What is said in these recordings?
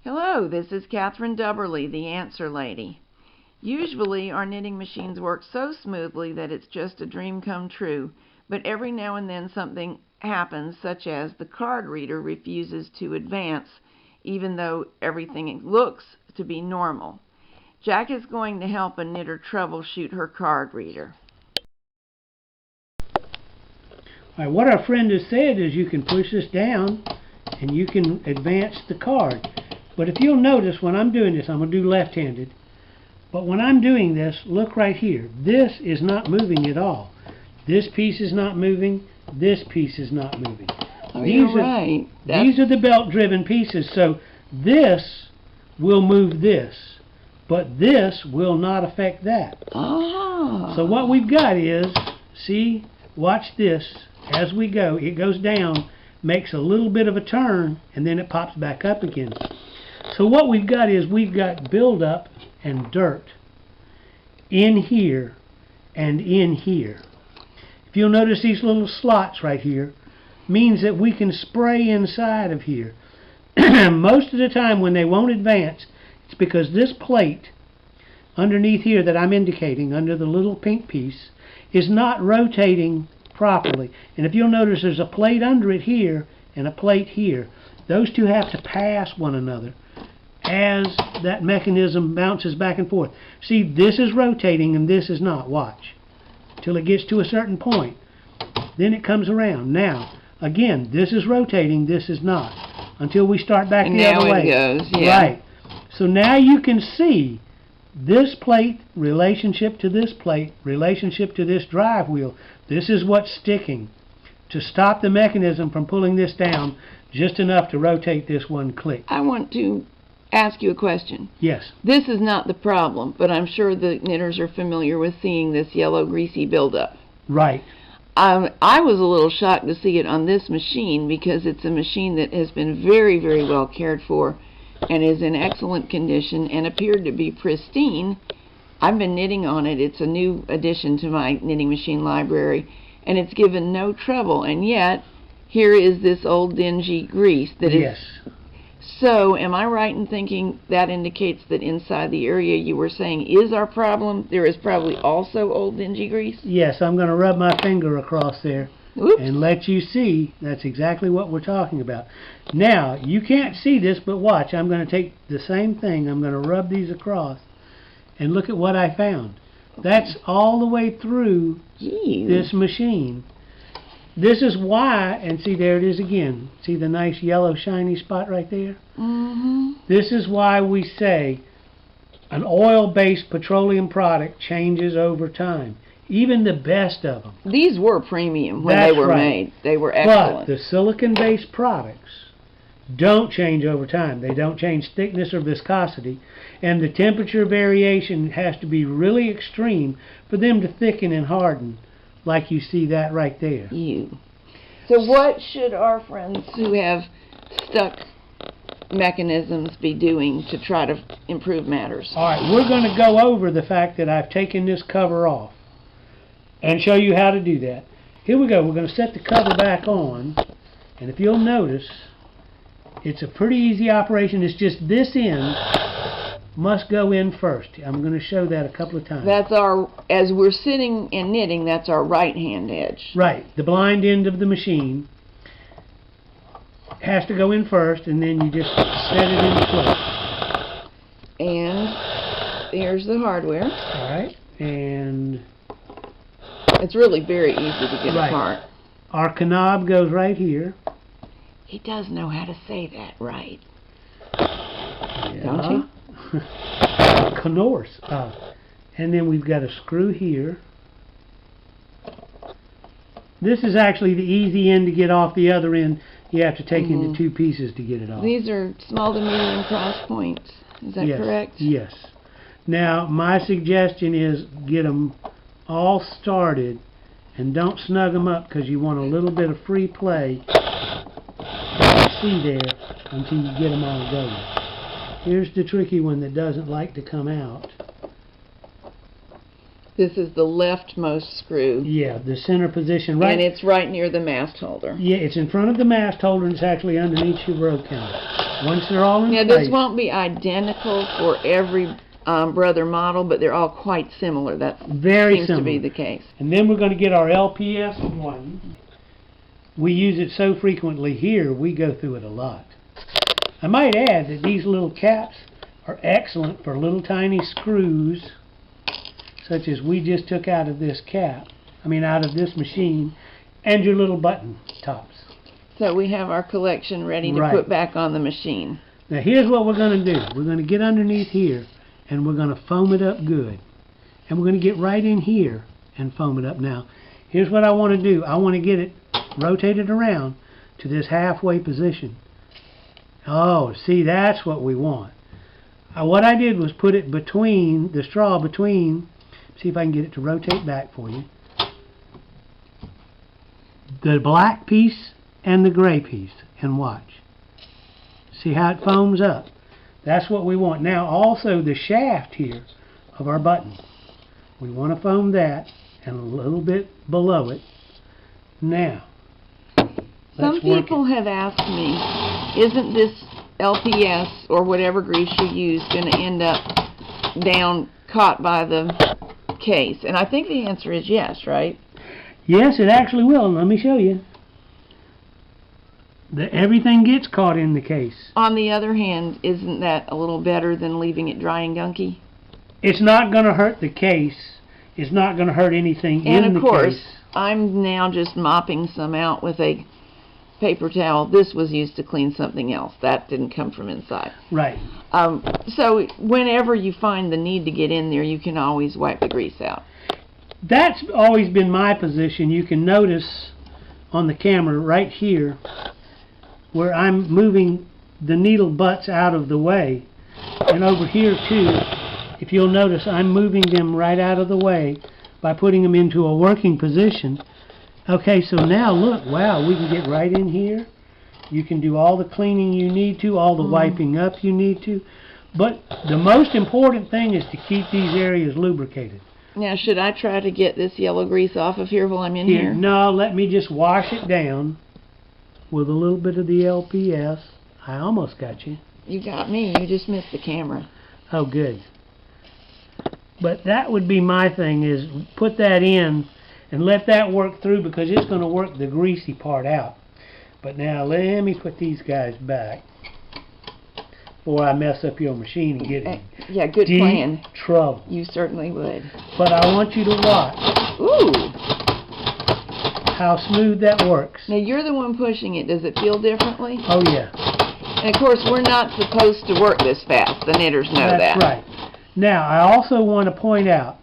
Hello, this is Catherine Dubberly, the Answer Lady. Usually our knitting machines work so smoothly that it's just a dream come true, but every now and then something happens, such as the card reader refuses to advance even though everything looks to be normal. Jack is going to help a knitter troubleshoot her card reader. All right, what our friend has said is you can push this down and you can advance the card. But if you'll notice when I'm doing this, I'm going to do left-handed. But when I'm doing this, look right here. This is not moving at all. This piece is not moving. This piece is not moving. Oh, you're right. These are the belt-driven pieces. So this will move this, but this will not affect that. Ah. So what we've got is, see, watch this. As we go, it goes down, makes a little bit of a turn, and then it pops back up again. So what we've got is we've got buildup and dirt in here and in here. If you'll notice these little slots right here, means that we can spray inside of here. Most of the time when they won't advance, it's because this plate underneath here that I'm indicating, under the little pink piece, is not rotating properly. And if you'll notice there's a plate under it here and a plate here. Those two have to pass one another as that mechanism bounces back and forth. See, this is rotating and this is not. Watch. Till it gets to a certain point. Then it comes around. Now, again, this is rotating, this is not. Until we start back the other way. And now it goes, yeah. Right. So now you can see this plate, relationship to this plate, relationship to this drive wheel. This is what's sticking to stop the mechanism from pulling this down just enough to rotate this one click. I want to ask you a question. Yes. This is not the problem, but I'm sure the knitters are familiar with seeing this yellow greasy buildup. Right. I was a little shocked to see it on this machine because it's a machine that has been very, very well cared for and is in excellent condition and appeared to be pristine. I've been knitting on it. It's a new addition to my knitting machine library, and it's given no trouble. And yet, here is this old dingy grease that is. Yes. So, am I right in thinking that indicates that inside the area you were saying is our problem, there is probably also old dingy grease? Yes, I'm going to rub my finger across there. Oops. And let you see that's exactly what we're talking about. Now, you can't see this, but watch. I'm going to take the same thing. I'm going to rub these across. And look at what I found. That's all the way through this machine. This is why, and see, there it is again. See the nice yellow shiny spot right there? Mm-hmm. This is why we say an oil-based petroleum product changes over time. Even the best of them. These were premium when they were made. They were excellent. But the silicon-based products don't change over time. They don't change thickness or viscosity. And the temperature variation has to be really extreme for them to thicken and harden, like you see that right there. So what should our friends who have stuck mechanisms be doing to try to improve matters? All right, we're going to go over the fact that I've taken this cover off and show you how to do that. Here we go. We're going to set the cover back on, and if you'll notice, it's a pretty easy operation. It's just this end must go in first. I'm going to show that a couple of times. That's our, as we're sitting and knitting, that's our right hand edge. Right. The blind end of the machine has to go in first, and then you just set it into place. And there's the hardware. All right. And it's really very easy to get apart. Our knob goes right here. He does know how to say that right. Yeah. Don't you? Connors. And then we've got a screw here. This is actually the easy end to get off. The other end you have to take into two pieces to get it off. These are small to medium cross points. Is that correct? Yes. Now, my suggestion is get them all started and don't snug them up because you want a little bit of free play, see there, until you get them all going. Here's the tricky one that doesn't like to come out. This is the leftmost screw. Yeah, the center position. Right. And it's right near the mast holder. Yeah, it's in front of the mast holder and it's actually underneath your row counter. Once they're all in Now, place. this won't be identical for every brother model, but they're all quite similar. That Very seems similar. to be the case. And then we're going to get our LPS one. We use it so frequently here, we go through it a lot. I might add that these little caps are excellent for little tiny screws, such as we just took out of this out of this machine, and your little button tops. So we have our collection ready to Right. put back on the machine. Now here's what we're going to do. We're going to get underneath here, and we're going to foam it up good. And we're going to get right in here and foam it up. Now, here's what I want to do. I want to get it rotated around to this halfway position. Oh, see, that's what we want. What I did was put it between, the straw between, see if I can get it to rotate back for you, the black piece and the gray piece, and watch. See how it foams up? That's what we want. Now, also the shaft here of our button. We want to foam that and a little bit below it. Now, Some people have asked me, isn't this LPS or whatever grease you use going to end up down caught by the case? And I think the answer is yes, right? Yes, it actually will. And let me show you. Everything gets caught in the case. On the other hand, isn't that a little better than leaving it dry and gunky? It's not going to hurt the case. It's not going to hurt anything in the case. And of course, I'm now just mopping some out with a paper towel. This was used to clean something else. That didn't come from inside. Right. So whenever you find the need to get in there, you can always wipe the grease out. That's always been my position. You can notice on the camera right here where I'm moving the needle butts out of the way. And over here too, if you'll notice, I'm moving them right out of the way by putting them into a working position. Okay, so now look, wow, we can get right in here. You can do all the cleaning you need to, all the wiping up you need to. But the most important thing is to keep these areas lubricated. Now, should I try to get this yellow grease off of here while I'm in here? No, let me just wash it down with a little bit of the LPS. I almost got you. You got me. You just missed the camera. Oh, good. But that would be my thing, is put that in and let that work through, because it's going to work the greasy part out. But now let me put these guys back before I mess up your machine and get in Yeah, good deep plan. trouble. You certainly would. But I want you to watch Ooh. how smooth that works. Now, you're the one pushing it. Does it feel differently? Oh, yeah. And, of course, we're not supposed to work this fast. The knitters know that. That's right. Now, I also want to point out,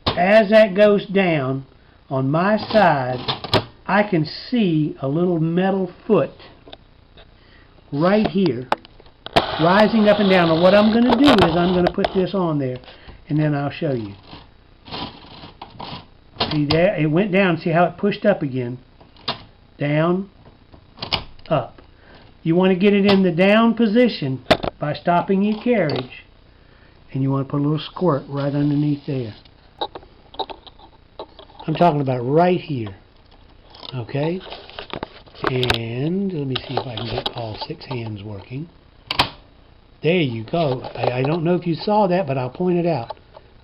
as that goes down, on my side, I can see a little metal foot right here, rising up and down. And what I'm going to do is I'm going to put this on there, and then I'll show you. See there? It went down. See how it pushed up again? Down, up. You want to get it in the down position by stopping your carriage, and you want to put a little squirt right underneath there. I'm talking about right here. Okay? And let me see if I can get all 6 hands working. There you go. I don't know if you saw that, but I'll point it out.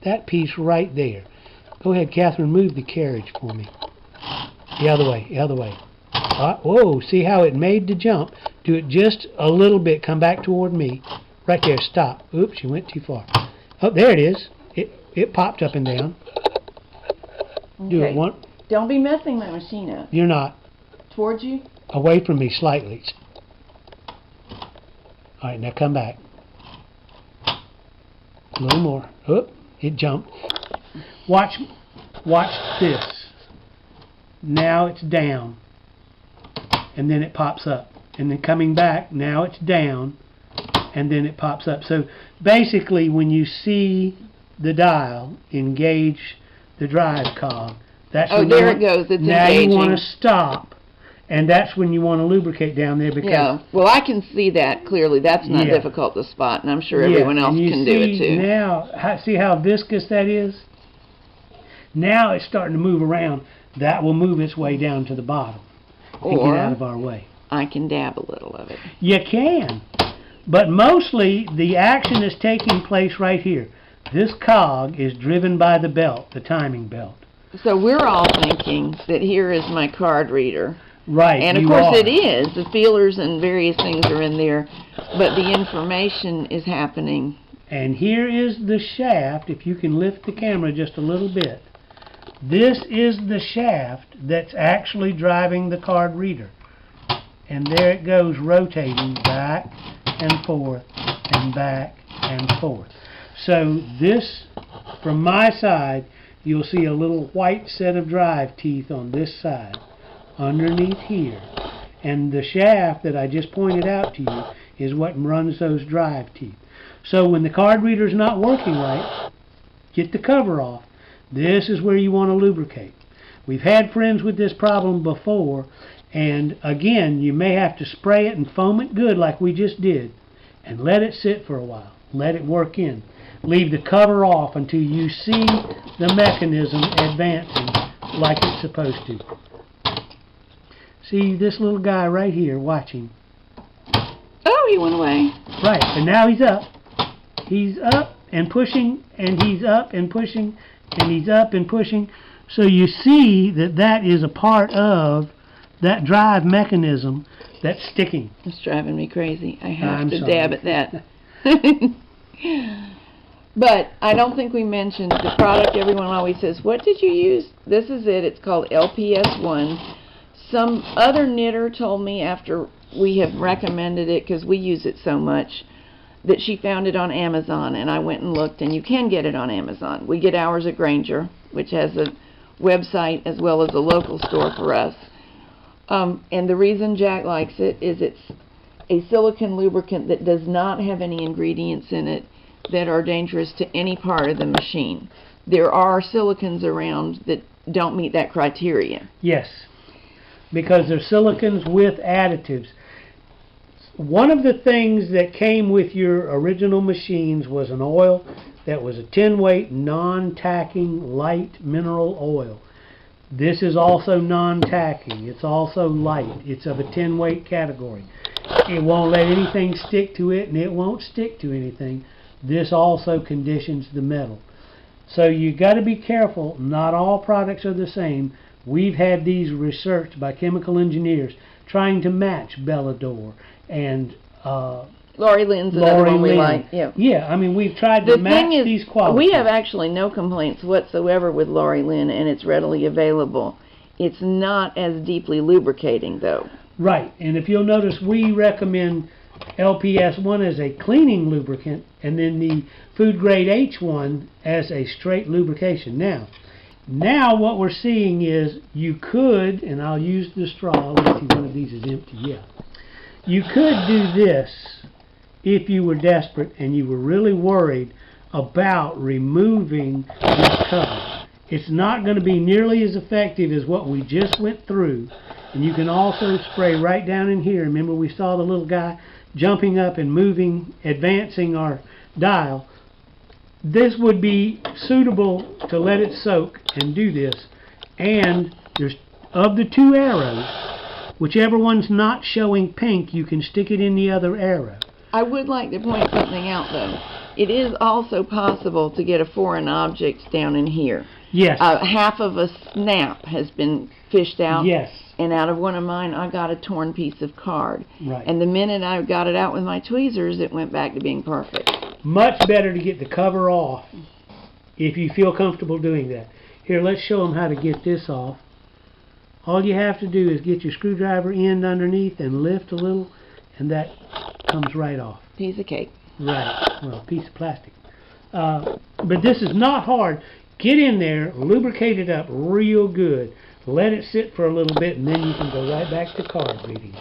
That piece right there. Go ahead, Catherine, move the carriage for me. The other way, the other way. Whoa, see how it made the jump? Do it just a little bit. Come back toward me. Right there, stop. Oops, you went too far. Oh, there it is. It popped up and down. Okay. Do it one. Don't be messing my machine up. You're not. Towards you? Away from me slightly. All right, now come back. A little more. Oop, it jumped. Watch this. Now it's down. And then it pops up. And then coming back, now it's down. And then it pops up. So basically, when you see the dial engage the drive cog, that's when there it goes. It's now engaging. you want to stop, and that's when you want to lubricate down there, because Yeah. Well, I can see that clearly. That's not difficult to spot, and I'm sure everyone else can do it too. Now, see how viscous that is? Now it's starting to move around. That will move its way down to the bottom and get out of our way. I can dab a little of it. it. You can. But mostly the action is taking place right here. This cog is driven by the belt, the timing belt. So we're all thinking that here is my card reader. Right, and of you course are. it is. The feelers and various things are in there, but the information is happening. And here is the shaft, if you can lift the camera just a little bit. This is the shaft that's actually driving the card reader. And there it goes rotating back and forth and back and forth. So this, from my side, you'll see a little white set of drive teeth on this side, underneath here. And the shaft that I just pointed out to you is what runs those drive teeth. So when the card reader's not working right, get the cover off. This is where you want to lubricate. We've had friends with this problem before, and again, you may have to spray it and foam it good like we just did, and let it sit for a while. Let it work in. Leave the cover off until you see the mechanism advancing like it's supposed to. See this little guy right here watching. Oh, he went away. Right, and now he's up. He's up and pushing, and he's up and pushing, and he's up and pushing. So you see that that is a part of that drive mechanism that's sticking. It's driving me crazy. I have I'm to sorry. dab at that. But I don't think we mentioned the product. Everyone always says, what did you use? This is it. It's called LPS1. Some other knitter told me after we have recommended it, because we use it so much, that she found it on Amazon, and I went and looked, and you can get it on Amazon. We get ours at Granger, which has a website as well as a local store for us. And the reason Jack likes it is it's a silicone lubricant that does not have any ingredients in it that are dangerous to any part of the machine. There are silicones around that don't meet that criteria. Yes, because they're silicones with additives. One of the things that came with your original machines was an oil that was a 10-weight, non-tacking, light mineral oil. This is also non-tacking. It's also light. It's of a 10-weight category. It won't let anything stick to it, and it won't stick to anything. This also conditions the metal. So you got to be careful. Not all products are the same. We've had these researched by chemical engineers trying to match Bellador and Lori Lynn's another one we like. Yeah, I mean, we've tried to match these qualities. We have actually no complaints whatsoever with Lori Lynn, and it's readily available. It's not as deeply lubricating, though. Right, and if you'll notice, we recommend LPS1 as a cleaning lubricant, and then the food grade H1 as a straight lubrication. Now what we're seeing is you could, and I'll use the straw. Let's see, one of these is empty. Yeah. You could do this if you were desperate and you were really worried about removing this cover. It's not going to be nearly as effective as what we just went through. And you can also spray right down in here. Remember, we saw the little guy jumping up and moving, advancing our dial. This would be suitable to let it soak and do this. And there's, of the two arrows, whichever one's not showing pink, you can stick it in the other arrow. I would like to point something out, though. It is also possible to get a foreign object down in here. Yes. Half of a snap has been fished out. Yes. And out of one of mine, I got a torn piece of card. Right. And the minute I got it out with my tweezers, it went back to being perfect. Much better to get the cover off if you feel comfortable doing that. Here, let's show them how to get this off. All you have to do is get your screwdriver end underneath and lift a little, and that comes right off. Piece of cake. Right. Well, a piece of plastic. But this is not hard. Get in there, lubricate it up real good. Let it sit for a little bit, and then you can go right back to card reading.